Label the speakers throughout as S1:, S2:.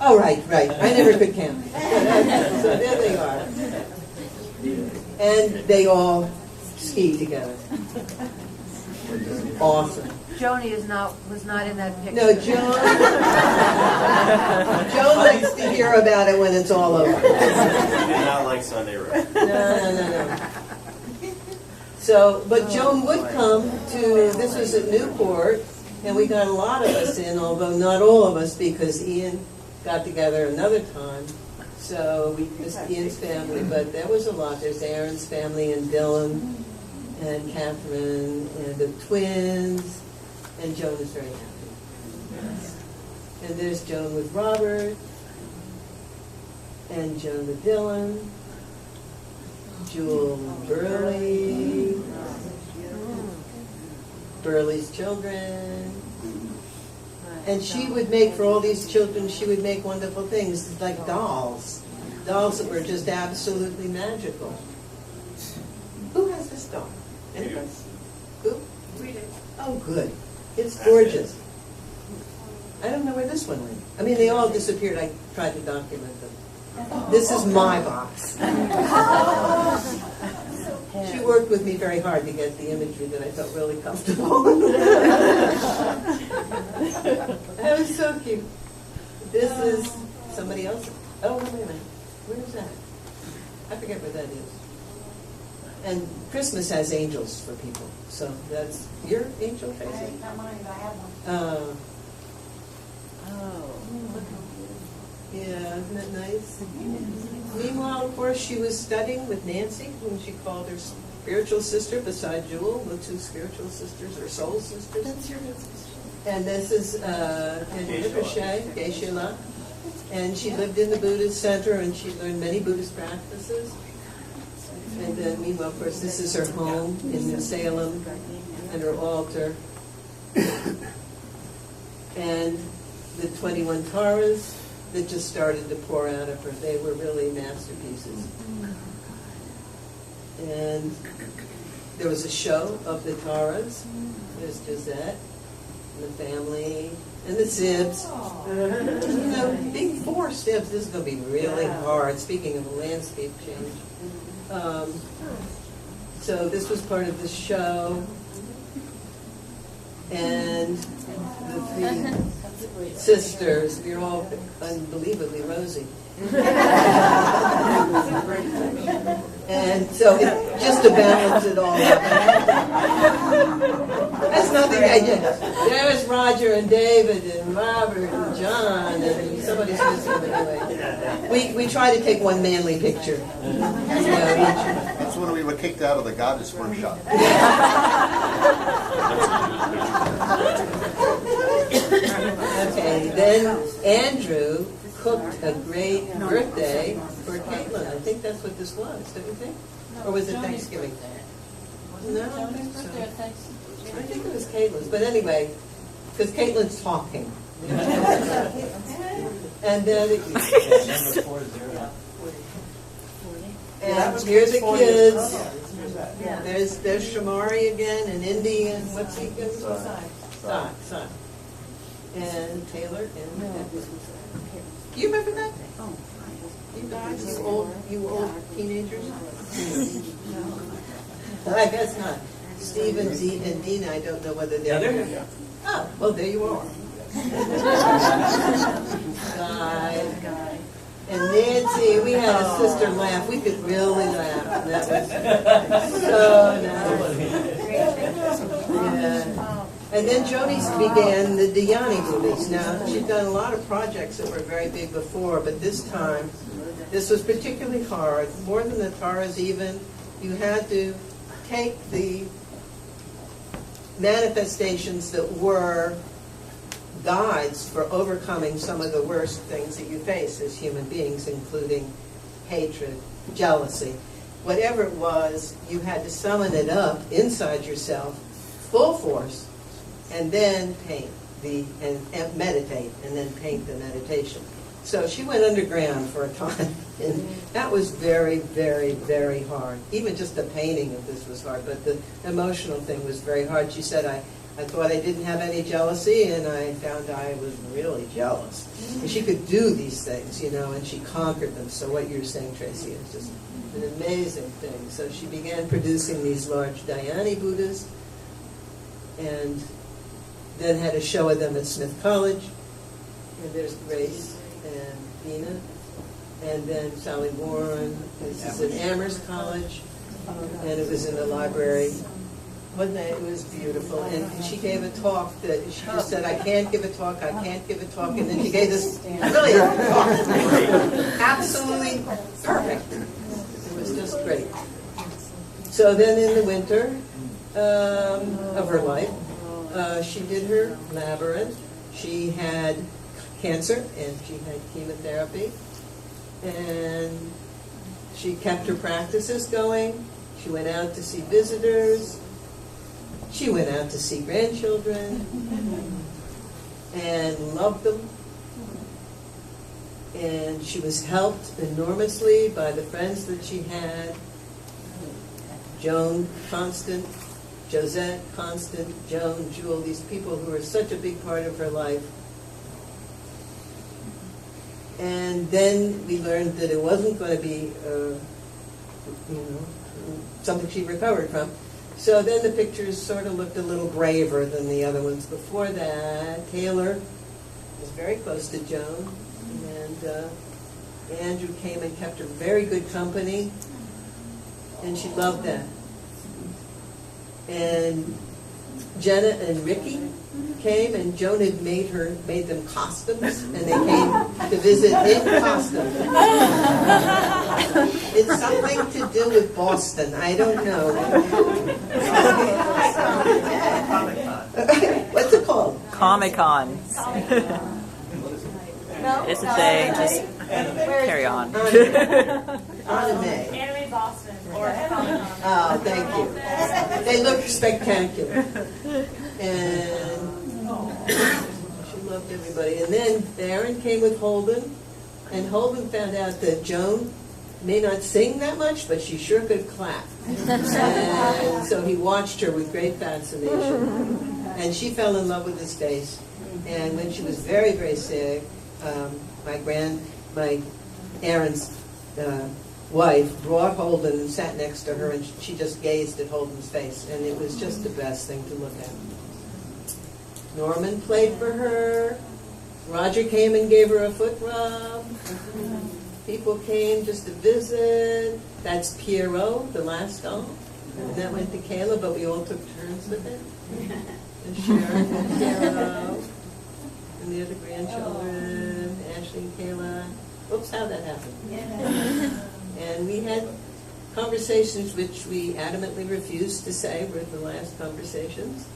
S1: Oh, right. I never could count. So there they are. And they all ski together. Awesome.
S2: Joni was not in that picture.
S1: No, Joan likes to hear about it when it's all over.
S3: She did not like Sunday Road.
S1: No. So, but Joan would come to, this was at Newport, and we got a lot of us in, although not all of us, because Ian got together another time. So we missed Ian's family, but there was a lot. There's Aaron's family and Dylan and Catherine and the twins, and Joan is very happy. And there's Joan with Robert, and Joan with Dylan, Jewel Burley, Burley's children. And she would make, for all these children, she would make wonderful things, like dolls. Dolls that were just absolutely magical. Who has this doll? Anybody? Who?
S2: Read it.
S1: Oh, good. It's gorgeous. I don't know where this one went. I mean, they all disappeared. I tried to document them. This is my box. She worked with me very hard to get the imagery that I felt really comfortable. That was so cute. This is somebody else. Oh, wait a minute. Where is that? I forget where that is. And Christmas has angels for people. So that's your angel, Tracy?
S4: Not mine, but I have one.
S1: Yeah, isn't that nice? Meanwhile, of course, she was studying with Nancy, whom she called her spiritual sister, beside Jewel, the two spiritual sisters, or soul sisters. And this is Geshe-la. And she lived in the Buddhist center, and she learned many Buddhist practices. And then, meanwhile, of course, this is her home in New Salem, and her altar. And the 21 Taras that just started to pour out of her. They were really masterpieces. And there was a show of the Taras. There's Gisette, and the family, and the Sibs. You know, big four Sibs. This is going to be really hard, speaking of a landscape change. So this was part of the show. And the three sisters, we're all unbelievably rosy. And so just to balance it all up. That's nothing I did. There was Roger and David and Robert and John and somebody's missing anyway. We try to take one manly picture.
S5: That's when we were kicked out of the Goddess Workshop.
S1: Okay, then Andrew cooked a great birthday for Caitlin. I think that's what this was, don't you think? Or was it Thanksgiving? No, I don't think so. I think it was Caitlin's. But anyway, because Caitlin's talking. And then and here's the kids. There's Shamari again, and Indy, and what's he going to Sock. And Taylor, and do you remember that? You guys, you old teenagers? I guess not. Steve and Dina, I don't know whether they're there. Oh, well, there you are. Guy. And Nancy, we had a sister laugh. We could really laugh. That was so nice. Yeah. And then Joni began the Dhyani movies. Now, she'd done a lot of projects that were very big before, but this time, this was particularly hard. More than the Taras even, you had to take the manifestations that were guides for overcoming some of the worst things that you face as human beings, including hatred, jealousy. Whatever it was, you had to summon it up inside yourself, full force, and then paint and meditate, and then paint the meditation. So she went underground for a time, and that was very, very, very hard. Even just the painting of this was hard, but the emotional thing was very hard. She said, I thought I didn't have any jealousy, and I found I was really jealous. And she could do these things, and she conquered them. So what you're saying, Tracy, is just an amazing thing. So she began producing these large Dhyani Buddhas, and then had a show of them at Smith College. And there's Grace and Nina. And then Sally Warren. This is at Amherst College, and it was in the library. One night it was beautiful, and she gave a talk that she just said, I can't give a talk, and then she gave this brilliant talk. Absolutely perfect. It was just great. So then in the winter of her life, she did her labyrinth. She had cancer, and she had chemotherapy, and she kept her practices going. She went out to see visitors. She went out to see grandchildren and loved them. And she was helped enormously by the friends that she had. Joan Constant, Josette Constant, Joan, Jewel, these people who were such a big part of her life. And then we learned that it wasn't going to be, something she recovered from. So then the pictures sort of looked a little braver than the other ones before that. Taylor was very close to Joan, and Andrew came and kept her very good company, and she loved that. And Jenna and Ricky came, and Joan had made them costumes, and they came to visit in costume. It's something to do with Boston. I don't know. What's it called?
S4: Comic-Con. It's a thing. Just carry on.
S1: Anime.
S6: Anime Boston or Comic-Con.
S1: Oh, thank you. They look spectacular. And she loved everybody. And then Aaron came with Holden, and Holden found out that Joan may not sing that much, but she sure could clap. And so he watched her with great fascination. And she fell in love with his face. And when she was very, very sick, my Aaron's wife brought Holden and sat next to her, and she just gazed at Holden's face, and it was just the best thing to look at. Norman played for her. Roger came and gave her a foot rub. People came just to visit. That's Pierrot, the last doll. And that went to Kayla, but we all took turns with it. And Sharon and Pierrot. And the other grandchildren, Ashley and Kayla. Oops, how'd that happen? And we had conversations which we adamantly refused to say were the last conversations.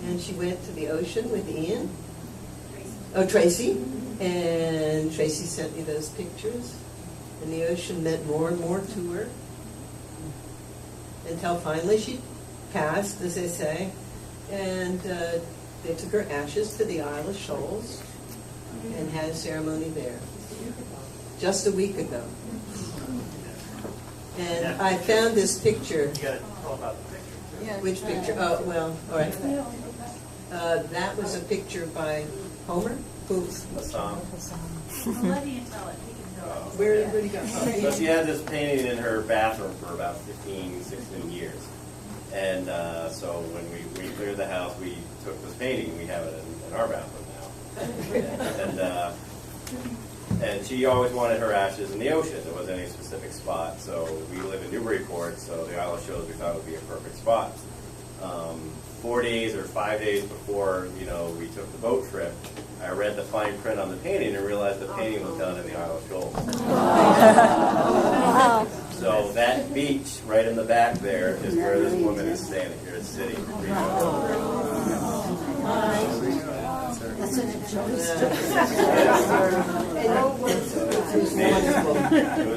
S1: And she went to the ocean with Ian. Oh, Tracy. And Tracy sent me those pictures. And the ocean meant more and more to her. Until finally she passed, as they say. And they took her ashes to the Isle of Shoals and had a ceremony there. Just a week ago. And I found this picture.
S3: You got to talk about the picture.
S1: Which picture? Oh, well, all right. That was a picture by Homer. Who's?
S3: Assam.
S6: I'll let Ian tell it. He can tell it.
S1: Where did he go?
S3: So she had this painting in her bathroom for about 15, 16 years. And so when we cleared the house, we took this painting. We have it in our bathroom now. And she always wanted her ashes in the ocean. There wasn't any specific spot. So we live in Newburyport, so the Isle of Shoals we thought would be a perfect spot. 4 days or 5 days before we took the boat trip, I read the fine print on the painting and realized the painting was done in the Isle of Shoals. So that beach right in the back there is where this woman is standing here, is sitting.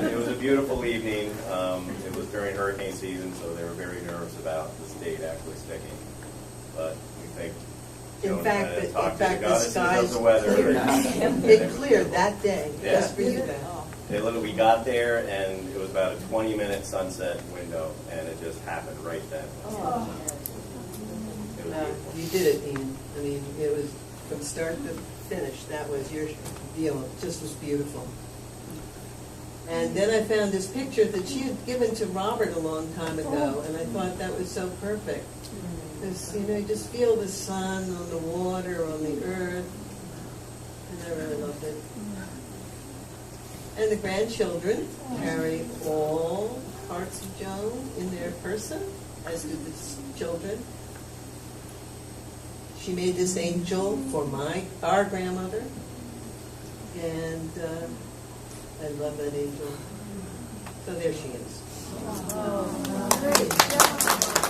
S3: It was a beautiful evening. It was during hurricane season, so they were very nervous about this date actually sticking. But we think
S1: In fact, the
S3: goddesses
S1: skies
S3: of the weather.
S1: cleared. It cleared that day,
S3: Yeah.
S1: just for you guys.
S3: We got there, and it was about a 20-minute sunset window, and it just happened right then. It beautiful.
S1: You did it, Ian. I mean, it was from start to finish. That was your deal. It just was beautiful. And then I found this picture that she had given to Robert a long time ago, and I thought that was so perfect. Because, you just feel the sun on the water, on the earth, and I really loved it. And the grandchildren carry all parts of Joan in their person, as do the children. She made this angel for our grandmother, and I love that angel. So there she is.
S2: Oh, great job.